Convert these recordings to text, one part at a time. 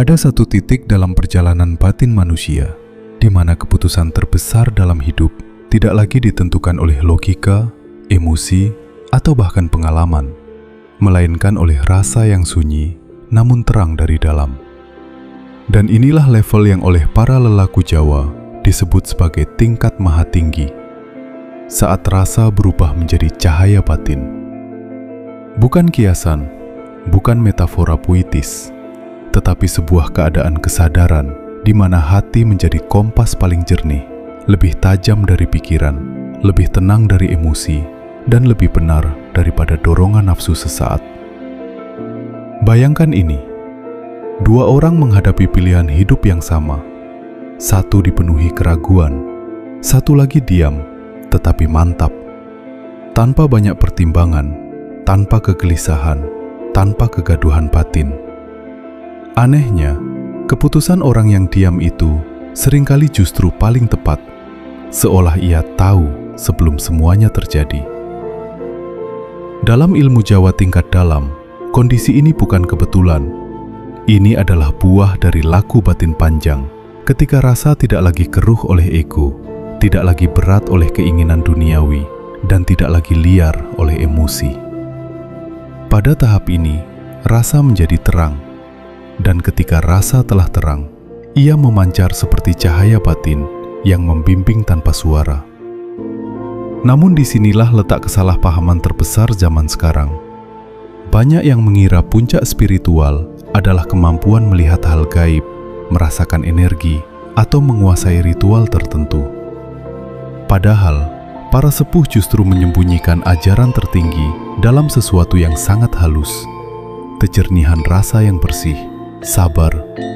Ada satu titik dalam perjalanan batin manusia, di mana keputusan terbesar dalam hidup tidak lagi ditentukan oleh logika, emosi, atau bahkan pengalaman, melainkan oleh rasa yang sunyi, namun terang dari dalam. Dan inilah level yang oleh para lelaku Jawa disebut sebagai tingkat maha tinggi, saat rasa berubah menjadi cahaya batin. Bukan kiasan, bukan metafora puitis, tetapi sebuah keadaan kesadaran di mana hati menjadi kompas paling jernih, lebih tajam dari pikiran, lebih tenang dari emosi, dan lebih benar daripada dorongan nafsu sesaat. Bayangkan ini, dua orang menghadapi pilihan hidup yang sama. Satu dipenuhi keraguan, satu lagi diam, tetapi mantap. Tanpa banyak pertimbangan, tanpa kegelisahan, tanpa kegaduhan batin. Anehnya, keputusan orang yang diam itu seringkali justru paling tepat, seolah ia tahu sebelum semuanya terjadi. Dalam ilmu Jawa tingkat dalam, kondisi ini bukan kebetulan. Ini adalah buah dari laku batin panjang, ketika rasa tidak lagi keruh oleh ego, tidak lagi berat oleh keinginan duniawi, dan tidak lagi liar oleh emosi. Pada tahap ini, rasa menjadi terang. Dan ketika rasa telah terang, ia memancar seperti cahaya batin yang membimbing tanpa suara. Namun disinilah letak kesalahpahaman terbesar zaman sekarang. Banyak yang mengira puncak spiritual adalah kemampuan melihat hal gaib, merasakan energi, atau menguasai ritual tertentu. Padahal, para sepuh justru menyembunyikan ajaran tertinggi dalam sesuatu yang sangat halus. Kejernihan rasa yang bersih, sabar,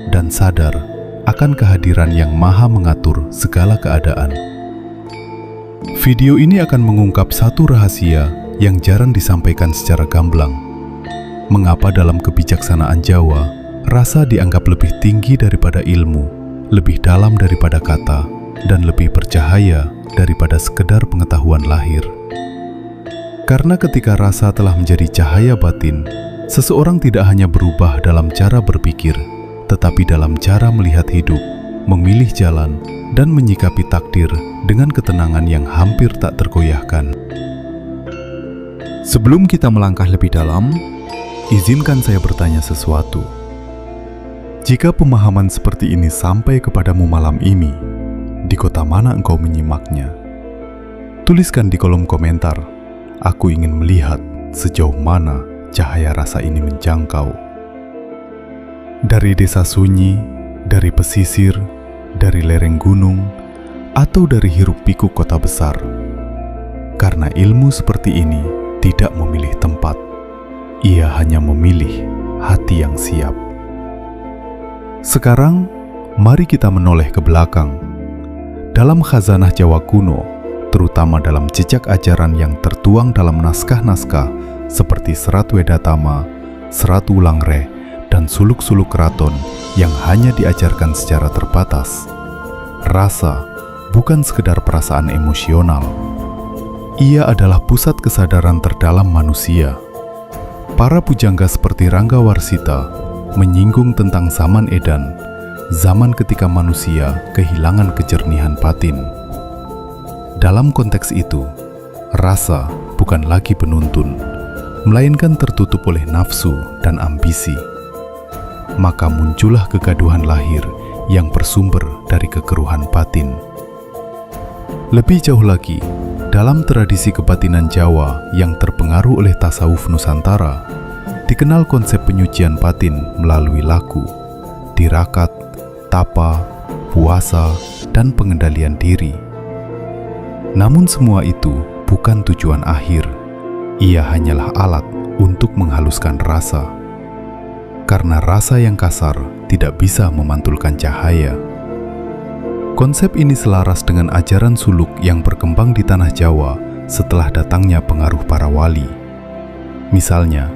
dan sadar akan kehadiran yang maha mengatur segala keadaan. Video ini akan mengungkap satu rahasia yang jarang disampaikan secara gamblang. Mengapa dalam kebijaksanaan Jawa, rasa dianggap lebih tinggi daripada ilmu, lebih dalam daripada kata, dan lebih bercahaya daripada sekedar pengetahuan lahir. Karena ketika rasa telah menjadi cahaya batin, seseorang tidak hanya berubah dalam cara berpikir, tetapi dalam cara melihat hidup, memilih jalan, dan menyikapi takdir dengan ketenangan yang hampir tak tergoyahkan. Sebelum kita melangkah lebih dalam, izinkan saya bertanya sesuatu. Jika pemahaman seperti ini sampai kepadamu malam ini, di kota mana engkau menyimaknya? Tuliskan di kolom komentar. Aku ingin melihat sejauh mana cahaya rasa ini menjangkau. Dari desa sunyi, dari pesisir, dari lereng gunung, atau dari hiruk-pikuk kota besar. Karena ilmu seperti ini tidak memilih tempat. Ia hanya memilih hati yang siap. Sekarang, mari kita menoleh ke belakang. Dalam khazanah Jawa kuno, terutama dalam jejak ajaran yang tertuang dalam naskah-naskah seperti Serat Wedatama, Serat Wulangreh, dan suluk-suluk keraton yang hanya diajarkan secara terbatas. Rasa bukan sekedar perasaan emosional. Ia adalah pusat kesadaran terdalam manusia. Para pujangga seperti Rangga Warsita menyinggung tentang zaman edan, zaman ketika manusia kehilangan kejernihan batin. Dalam konteks itu, rasa bukan lagi penuntun, melainkan tertutup oleh nafsu dan ambisi. Maka muncullah kegaduhan lahir yang bersumber dari kekeruhan batin. Lebih jauh lagi, dalam tradisi kebatinan Jawa yang terpengaruh oleh tasawuf Nusantara, dikenal konsep penyucian batin melalui laku, tirakat, tapa, puasa, dan pengendalian diri. Namun semua itu bukan tujuan akhir. Ia hanyalah alat untuk menghaluskan rasa. Karena rasa yang kasar tidak bisa memantulkan cahaya. Konsep ini selaras dengan ajaran suluk yang berkembang di tanah Jawa setelah datangnya pengaruh para wali. Misalnya,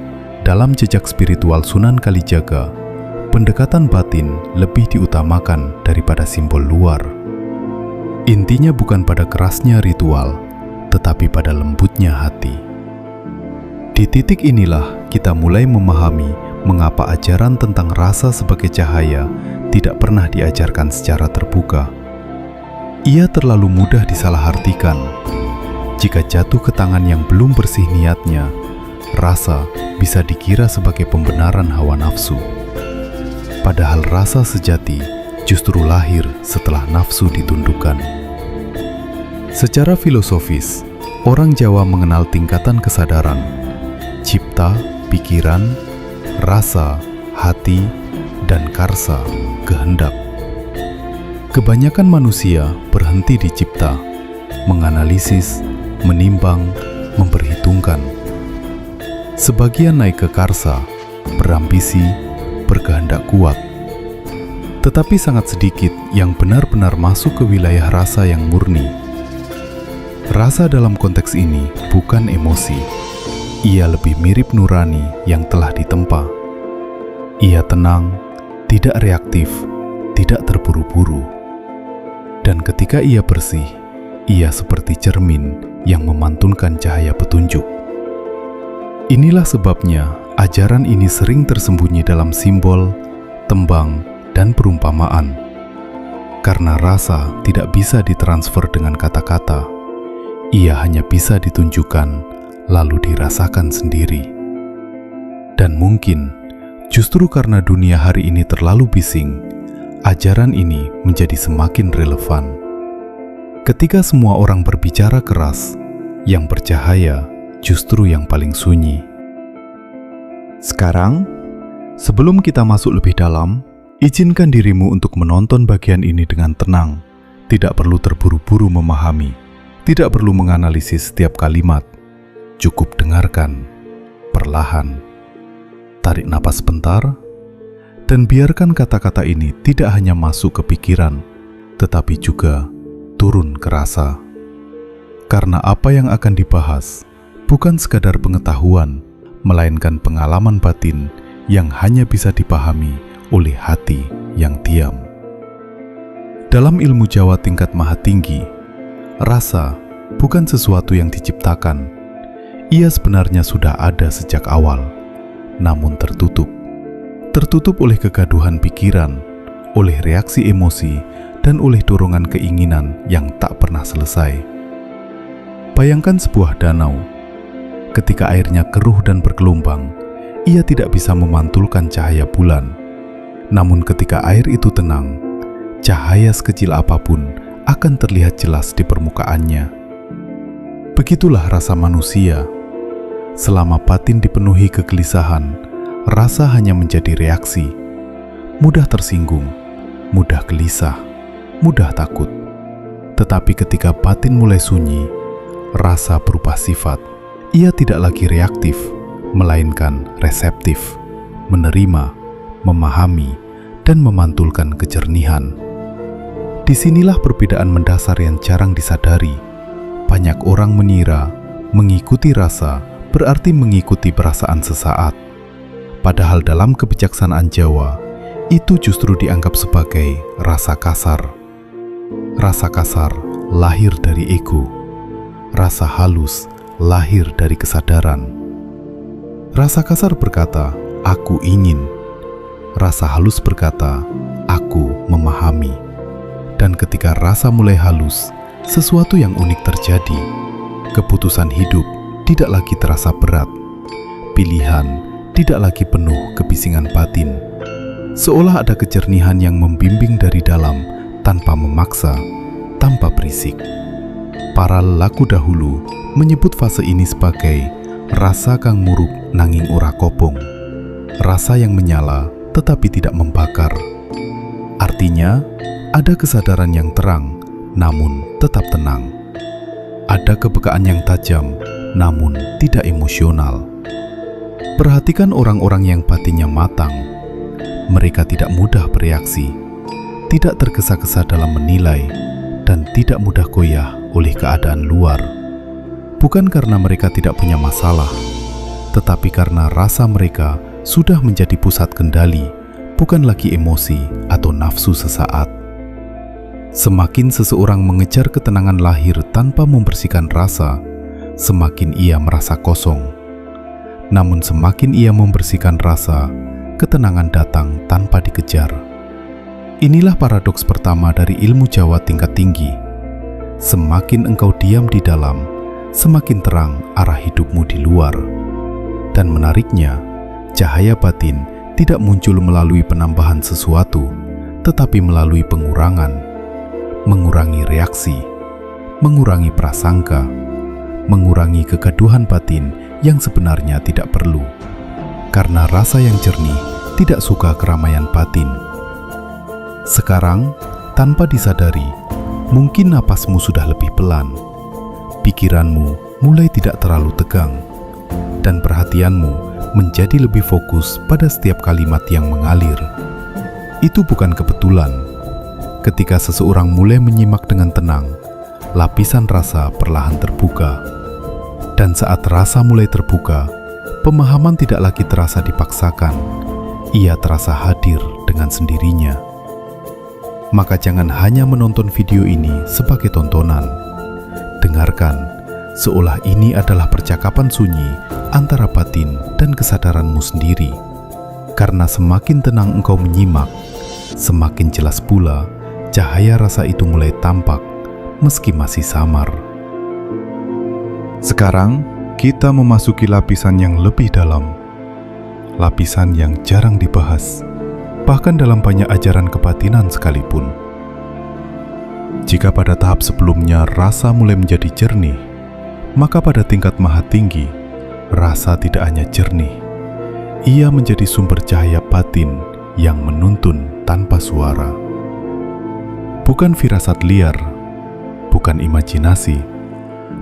dalam jejak spiritual Sunan Kalijaga, pendekatan batin lebih diutamakan daripada simbol luar. Intinya bukan pada kerasnya ritual, tetapi pada lembutnya hati. Di titik inilah kita mulai memahami mengapa ajaran tentang rasa sebagai cahaya tidak pernah diajarkan secara terbuka. Ia terlalu mudah disalahartikan. Jika jatuh ke tangan yang belum bersih niatnya, rasa bisa dikira sebagai pembenaran hawa nafsu. Padahal rasa sejati justru lahir setelah nafsu ditundukkan. Secara filosofis, orang Jawa mengenal tingkatan kesadaran, cipta, pikiran, rasa, hati, dan karsa, kehendak. Kebanyakan manusia berhenti di cipta, menganalisis, menimbang, memperhitungkan. Sebagian naik ke karsa, berambisi, berkehendak kuat. Tetapi sangat sedikit yang benar-benar masuk ke wilayah rasa yang murni. Rasa dalam konteks ini bukan emosi. Ia lebih mirip nurani yang telah ditempa. Ia tenang, tidak reaktif, tidak terburu-buru. Dan ketika ia bersih, ia seperti cermin yang memantunkan cahaya petunjuk. Inilah sebabnya ajaran ini sering tersembunyi dalam simbol, tembang, dan perumpamaan. Karena rasa tidak bisa ditransfer dengan kata-kata. Ia hanya bisa ditunjukkan, lalu dirasakan sendiri. Dan mungkin, justru karena dunia hari ini terlalu bising, ajaran ini menjadi semakin relevan. Ketika semua orang berbicara keras, yang bercahaya justru yang paling sunyi. Sekarang, sebelum kita masuk lebih dalam, izinkan dirimu untuk menonton bagian ini dengan tenang. Tidak perlu terburu-buru memahami, tidak perlu menganalisis setiap kalimat. Cukup dengarkan, perlahan. Tarik napas sebentar, dan biarkan kata-kata ini tidak hanya masuk ke pikiran, tetapi juga turun ke rasa. Karena apa yang akan dibahas bukan sekadar pengetahuan, melainkan pengalaman batin yang hanya bisa dipahami oleh hati yang diam. Dalam ilmu Jawa tingkat maha tinggi, rasa bukan sesuatu yang diciptakan. Ia sebenarnya sudah ada sejak awal, namun tertutup. Tertutup oleh kegaduhan pikiran, oleh reaksi emosi, dan oleh dorongan keinginan yang tak pernah selesai. Bayangkan sebuah danau. Ketika airnya keruh dan bergelombang, ia tidak bisa memantulkan cahaya bulan. Namun ketika air itu tenang, cahaya sekecil apapun akan terlihat jelas di permukaannya. Begitulah rasa manusia. Selama batin dipenuhi kegelisahan, rasa hanya menjadi reaksi. Mudah tersinggung, mudah gelisah, mudah takut. Tetapi ketika batin mulai sunyi, rasa berubah sifat. Ia tidak lagi reaktif, melainkan reseptif, menerima, memahami, dan memantulkan kejernihan. Disinilah perbedaan mendasar yang jarang disadari. Banyak orang mengira mengikuti rasa berarti mengikuti perasaan sesaat. Padahal dalam kebijaksanaan Jawa, itu justru dianggap sebagai rasa kasar. Rasa kasar lahir dari ego. Rasa halus lahir dari kesadaran. Rasa kasar berkata, "Aku ingin." Rasa halus berkata, "Aku memahami." Dan ketika rasa mulai halus, sesuatu yang unik terjadi. Keputusan hidup tidak lagi terasa berat. Pilihan tidak lagi penuh kebisingan batin. Seolah ada kejernihan yang membimbing dari dalam tanpa memaksa, tanpa berisik. Para lelaku dahulu menyebut fase ini sebagai rasa kang murub nanging ora kopong. Rasa yang menyala tetapi tidak membakar. Artinya, ada kesadaran yang terang, namun tetap tenang. Ada kepekaan yang tajam, namun tidak emosional. Perhatikan orang-orang yang batinnya matang. Mereka tidak mudah bereaksi, tidak tergesa-gesa dalam menilai, dan tidak mudah goyah oleh keadaan luar. Bukan karena mereka tidak punya masalah, tetapi karena rasa mereka sudah menjadi pusat kendali, bukan lagi emosi atau nafsu sesaat. Semakin seseorang mengejar ketenangan lahir tanpa membersihkan rasa, semakin ia merasa kosong. Namun semakin ia membersihkan rasa, ketenangan datang tanpa dikejar. Inilah paradoks pertama dari ilmu Jawa tingkat tinggi. Semakin engkau diam di dalam, semakin terang arah hidupmu di luar. Dan menariknya, cahaya batin tidak muncul melalui penambahan sesuatu, tetapi melalui pengurangan. Mengurangi reaksi, mengurangi prasangka, mengurangi kegaduhan batin yang sebenarnya tidak perlu. Karena rasa yang jernih tidak suka keramaian batin. Sekarang, tanpa disadari, mungkin napasmu sudah lebih pelan, pikiranmu mulai tidak terlalu tegang, dan perhatianmu menjadi lebih fokus pada setiap kalimat yang mengalir. Itu bukan kebetulan. Ketika seseorang mulai menyimak dengan tenang, lapisan rasa perlahan terbuka. Dan saat rasa mulai terbuka, pemahaman tidak lagi terasa dipaksakan. Ia terasa hadir dengan sendirinya. Maka jangan hanya menonton video ini sebagai tontonan. Dengarkan, seolah ini adalah percakapan sunyi antara batin dan kesadaranmu sendiri. Karena semakin tenang engkau menyimak, semakin jelas pula cahaya rasa itu mulai tampak, meski masih samar. Sekarang, kita memasuki lapisan yang lebih dalam. Lapisan yang jarang dibahas, bahkan dalam banyak ajaran kebatinan sekalipun. Jika pada tahap sebelumnya rasa mulai menjadi jernih, maka pada tingkat maha tinggi, rasa tidak hanya jernih. Ia menjadi sumber cahaya batin yang menuntun tanpa suara. Bukan firasat liar, bukan imajinasi,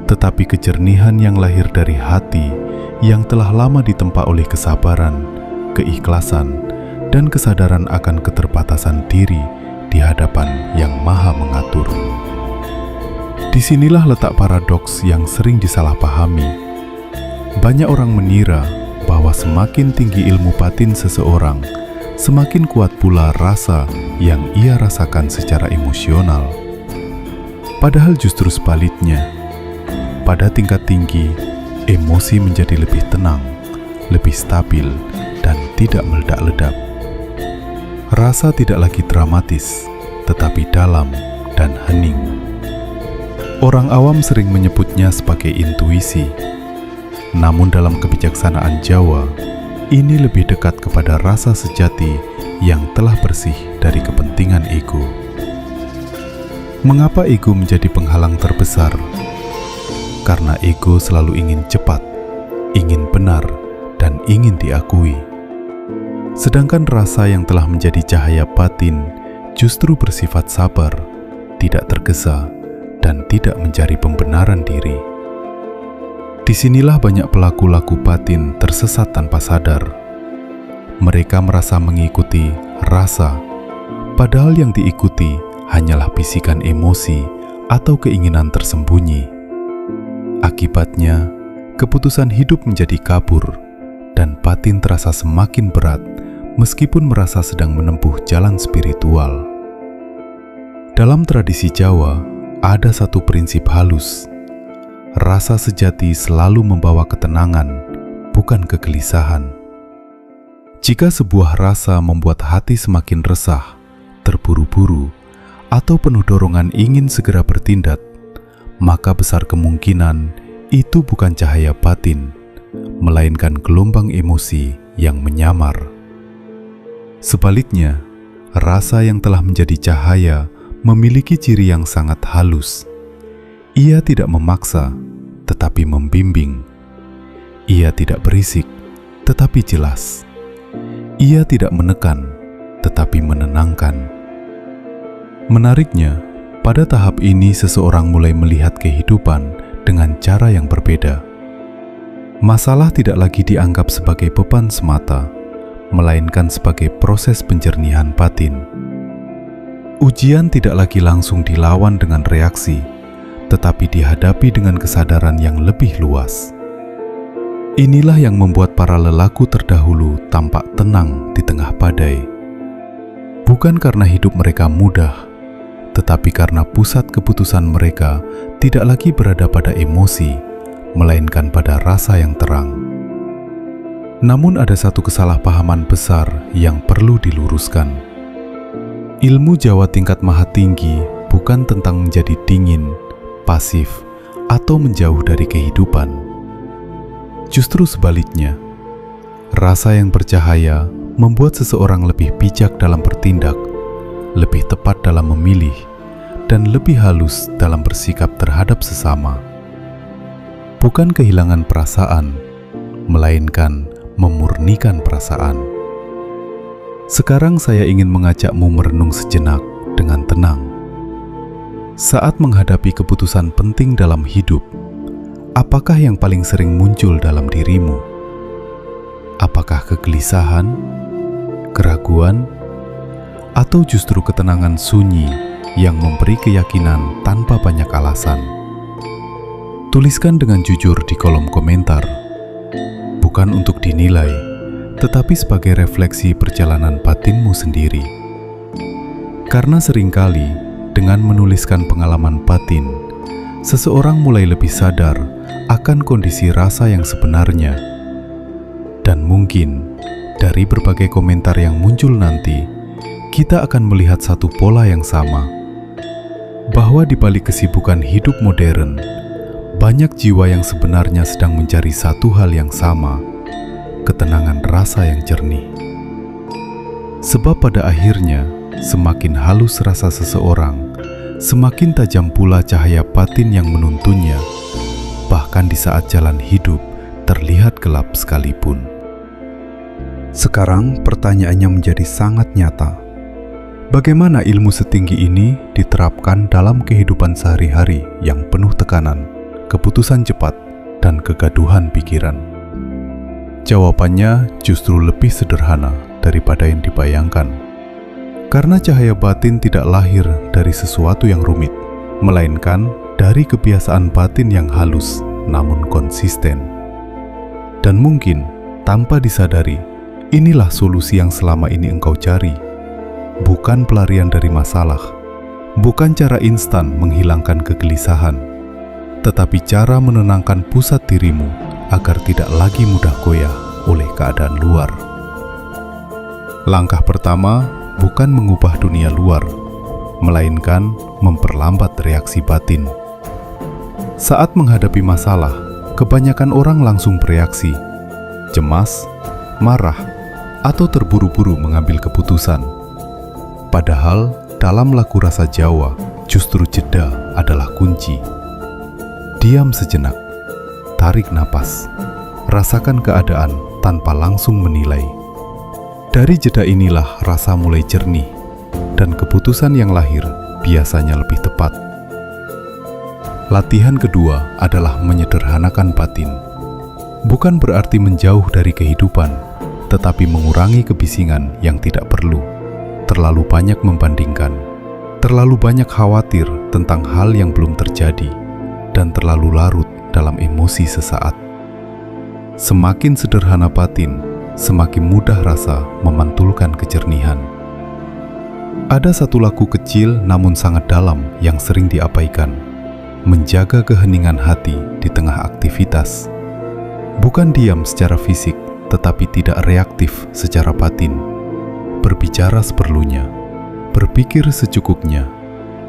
tetapi kejernihan yang lahir dari hati yang telah lama ditempa oleh kesabaran, keikhlasan, dan kesadaran akan keterbatasan diri di hadapan yang maha mengatur. Disinilah letak paradoks yang sering disalahpahami. Banyak orang mengira bahwa semakin tinggi ilmu batin seseorang, semakin kuat pula rasa yang ia rasakan secara emosional. Padahal justru sebaliknya, pada tingkat tinggi, emosi menjadi lebih tenang, lebih stabil, dan tidak meledak-ledak. Rasa tidak lagi dramatis, tetapi dalam dan hening. Orang awam sering menyebutnya sebagai intuisi. Namun dalam kebijaksanaan Jawa, ini lebih dekat kepada rasa sejati yang telah bersih dari kepentingan ego. Mengapa ego menjadi penghalang terbesar? Karena ego selalu ingin cepat, ingin benar, dan ingin diakui. Sedangkan rasa yang telah menjadi cahaya batin justru bersifat sabar, tidak tergesa, dan tidak mencari pembenaran diri. Disinilah banyak pelaku-laku batin tersesat tanpa sadar. Mereka merasa mengikuti rasa, padahal yang diikuti hanyalah bisikan emosi atau keinginan tersembunyi. Akibatnya, keputusan hidup menjadi kabur, dan batin terasa semakin berat meskipun merasa sedang menempuh jalan spiritual. Dalam tradisi Jawa, ada satu prinsip halus. Rasa sejati selalu membawa ketenangan, bukan kegelisahan. Jika sebuah rasa membuat hati semakin resah, terburu-buru, atau penuh dorongan ingin segera bertindak, maka besar kemungkinan itu bukan cahaya batin, melainkan gelombang emosi yang menyamar. Sebaliknya, rasa yang telah menjadi cahaya memiliki ciri yang sangat halus. Ia tidak memaksa, tetapi membimbing. Ia tidak berisik, tetapi jelas. Ia tidak menekan, tetapi menenangkan. Menariknya, pada tahap ini seseorang mulai melihat kehidupan dengan cara yang berbeda. Masalah tidak lagi dianggap sebagai beban semata, melainkan sebagai proses penjernihan batin. Ujian tidak lagi langsung dilawan dengan reaksi, tetapi dihadapi dengan kesadaran yang lebih luas. Inilah yang membuat para lelaku terdahulu tampak tenang di tengah badai. Bukan karena hidup mereka mudah, tetapi karena pusat keputusan mereka tidak lagi berada pada emosi, melainkan pada rasa yang terang. Namun ada satu kesalahpahaman besar yang perlu diluruskan. Ilmu Jawa tingkat maha tinggi bukan tentang menjadi dingin, pasif, atau menjauh dari kehidupan. Justru sebaliknya, rasa yang bercahaya membuat seseorang lebih bijak dalam bertindak, lebih tepat dalam memilih, dan lebih halus dalam bersikap terhadap sesama. Bukan kehilangan perasaan, melainkan memurnikan perasaan. Sekarang saya ingin mengajakmu merenung sejenak dengan tenang. Saat menghadapi keputusan penting dalam hidup, apakah yang paling sering muncul dalam dirimu? Apakah kegelisahan, keraguan, atau justru ketenangan sunyi yang memberi keyakinan tanpa banyak alasan? Tuliskan dengan jujur di kolom komentar. Bukan untuk dinilai, tetapi sebagai refleksi perjalanan batinmu sendiri. Karena seringkali, dengan menuliskan pengalaman batin, seseorang mulai lebih sadar akan kondisi rasa yang sebenarnya. Dan mungkin, dari berbagai komentar yang muncul nanti, kita akan melihat satu pola yang sama. Bahwa di balik kesibukan hidup modern, banyak jiwa yang sebenarnya sedang mencari satu hal yang sama, ketenangan rasa yang jernih. Sebab pada akhirnya, semakin halus rasa seseorang, semakin tajam pula cahaya batin yang menuntunnya, bahkan di saat jalan hidup terlihat gelap sekalipun. Sekarang pertanyaannya menjadi sangat nyata. Bagaimana ilmu setinggi ini diterapkan dalam kehidupan sehari-hari yang penuh tekanan, keputusan cepat, dan kegaduhan pikiran? Jawabannya justru lebih sederhana daripada yang dibayangkan. Karena cahaya batin tidak lahir dari sesuatu yang rumit, melainkan dari kebiasaan batin yang halus namun konsisten. Dan mungkin tanpa disadari, inilah solusi yang selama ini engkau cari. Bukan pelarian dari masalah, bukan cara instan menghilangkan kegelisahan, tetapi cara menenangkan pusat dirimu agar tidak lagi mudah goyah oleh keadaan luar. Langkah pertama bukan mengubah dunia luar, melainkan memperlambat reaksi batin. Saat menghadapi masalah, kebanyakan orang langsung bereaksi, cemas, marah, atau terburu-buru mengambil keputusan. Padahal dalam lagu rasa Jawa, justru jeda adalah kunci. Diam sejenak, tarik napas, rasakan keadaan tanpa langsung menilai. Dari jeda inilah rasa mulai jernih, dan keputusan yang lahir biasanya lebih tepat. Latihan kedua adalah menyederhanakan batin. Bukan berarti menjauh dari kehidupan, tetapi mengurangi kebisingan yang tidak perlu. Terlalu banyak membandingkan, terlalu banyak khawatir tentang hal yang belum terjadi, dan terlalu larut dalam emosi sesaat. Semakin sederhana batin, semakin mudah rasa memantulkan kejernihan. Ada satu lagu kecil namun sangat dalam yang sering diabaikan, menjaga keheningan hati di tengah aktivitas. Bukan diam secara fisik, tetapi tidak reaktif secara batin. Berbicara seperlunya, berpikir secukupnya,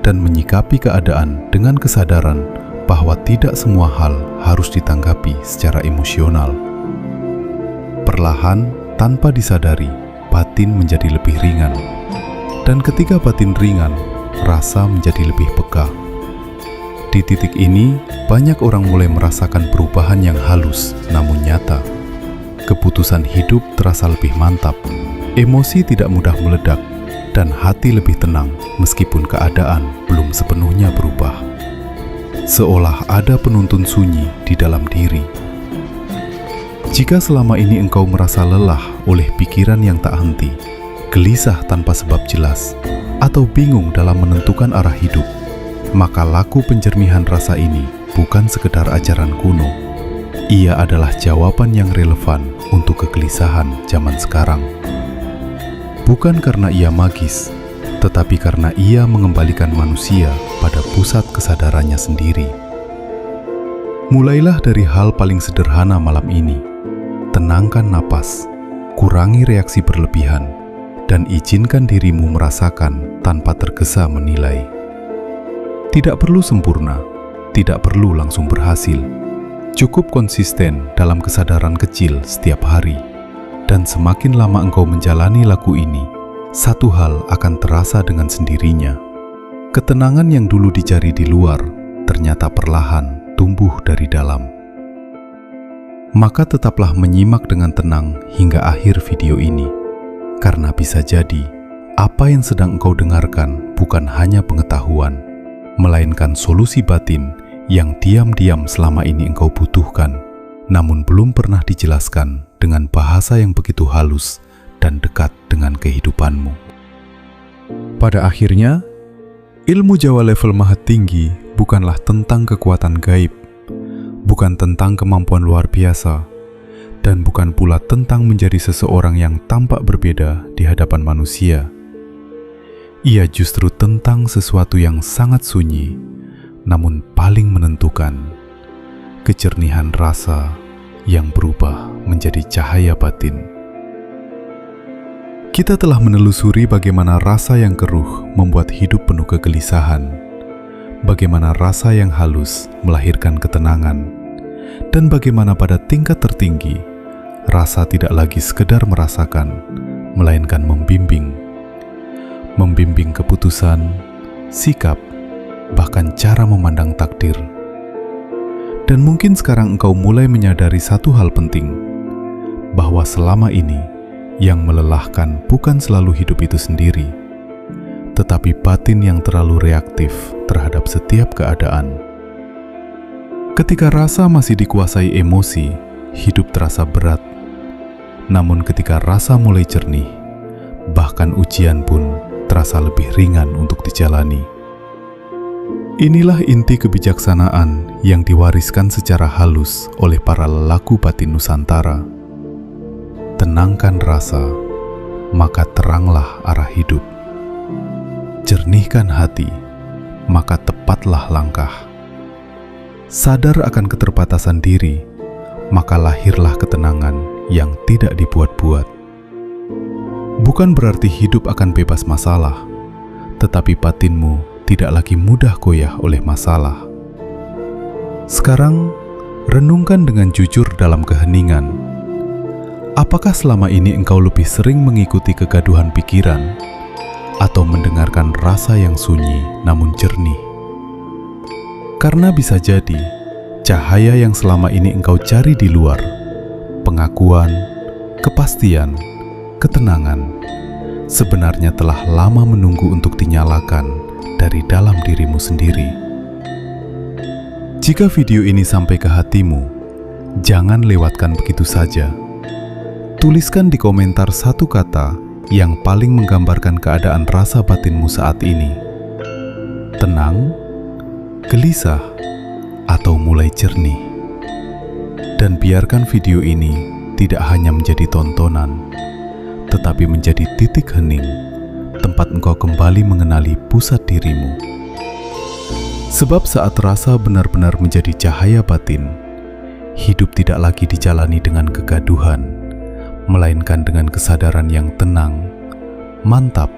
dan menyikapi keadaan dengan kesadaran bahwa tidak semua hal harus ditanggapi secara emosional. Perlahan, tanpa disadari, batin menjadi lebih ringan. Dan ketika batin ringan, rasa menjadi lebih peka. Di titik ini, banyak orang mulai merasakan perubahan yang halus namun nyata. Keputusan hidup terasa lebih mantap, emosi tidak mudah meledak, dan hati lebih tenang meskipun keadaan belum sepenuhnya berubah. Seolah ada penuntun sunyi di dalam diri. Jika selama ini engkau merasa lelah oleh pikiran yang tak henti, gelisah tanpa sebab jelas, atau bingung dalam menentukan arah hidup, maka laku penjernihan rasa ini bukan sekedar ajaran kuno. Ia adalah jawaban yang relevan untuk kegelisahan zaman sekarang. Bukan karena ia magis, tetapi karena ia mengembalikan manusia pada pusat kesadarannya sendiri. Mulailah dari hal paling sederhana malam ini. tenangkan napas, kurangi reaksi berlebihan, dan izinkan dirimu merasakan tanpa tergesa menilai. Tidak perlu sempurna, tidak perlu langsung berhasil. Cukup konsisten dalam kesadaran kecil setiap hari. Dan semakin lama engkau menjalani laku ini, satu hal akan terasa dengan sendirinya. Ketenangan yang dulu dicari di luar, ternyata perlahan tumbuh dari dalam. Maka tetaplah menyimak dengan tenang hingga akhir video ini. Karena bisa jadi, apa yang sedang engkau dengarkan bukan hanya pengetahuan, melainkan solusi batin yang diam-diam selama ini engkau butuhkan, namun belum pernah dijelaskan dengan bahasa yang begitu halus dan dekat dengan kehidupanmu. Pada akhirnya, ilmu Jawa level maha tinggi bukanlah tentang kekuatan gaib, bukan tentang kemampuan luar biasa, dan bukan pula tentang menjadi seseorang yang tampak berbeda di hadapan manusia. Ia justru tentang sesuatu yang sangat sunyi, namun paling menentukan, kejernihan rasa yang berubah menjadi cahaya batin. Kita telah menelusuri bagaimana rasa yang keruh membuat hidup penuh kegelisahan, bagaimana rasa yang halus melahirkan ketenangan, dan bagaimana pada tingkat tertinggi, rasa tidak lagi sekedar merasakan, melainkan membimbing. Membimbing keputusan, sikap, bahkan cara memandang takdir. Dan mungkin sekarang engkau mulai menyadari satu hal penting, bahwa selama ini yang melelahkan bukan selalu hidup itu sendiri, tetapi batin yang terlalu reaktif terhadap setiap keadaan. Ketika rasa masih dikuasai emosi, hidup terasa berat. Namun ketika rasa mulai jernih, bahkan ujian pun terasa lebih ringan untuk dijalani. Inilah inti kebijaksanaan yang diwariskan secara halus oleh para lelaku batin Nusantara. Tenangkan rasa, maka teranglah arah hidup. Jernihkan hati, maka tepatlah langkah. Sadar akan keterbatasan diri, maka lahirlah ketenangan yang tidak dibuat-buat. Bukan berarti hidup akan bebas masalah, tetapi batinmu tidak lagi mudah goyah oleh masalah. Sekarang, renungkan dengan jujur dalam keheningan. Apakah selama ini engkau lebih sering mengikuti kegaduhan pikiran atau mendengarkan rasa yang sunyi namun jernih? Karena bisa jadi, cahaya yang selama ini engkau cari di luar, pengakuan, kepastian, ketenangan, sebenarnya telah lama menunggu untuk dinyalakan dari dalam dirimu sendiri. Jika video ini sampai ke hatimu, jangan lewatkan begitu saja. Tuliskan di komentar satu kata yang paling menggambarkan keadaan rasa batinmu saat ini. Tenang, gelisah, atau mulai jernih. Dan biarkan video ini tidak hanya menjadi tontonan, tetapi menjadi titik hening, tempat engkau kembali mengenali pusat dirimu. Sebab saat rasa benar-benar menjadi cahaya batin, hidup tidak lagi dijalani dengan kegaduhan, melainkan dengan kesadaran yang tenang, mantap,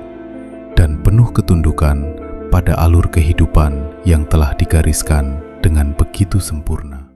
dan penuh ketundukan pada alur kehidupan yang telah digariskan dengan begitu sempurna.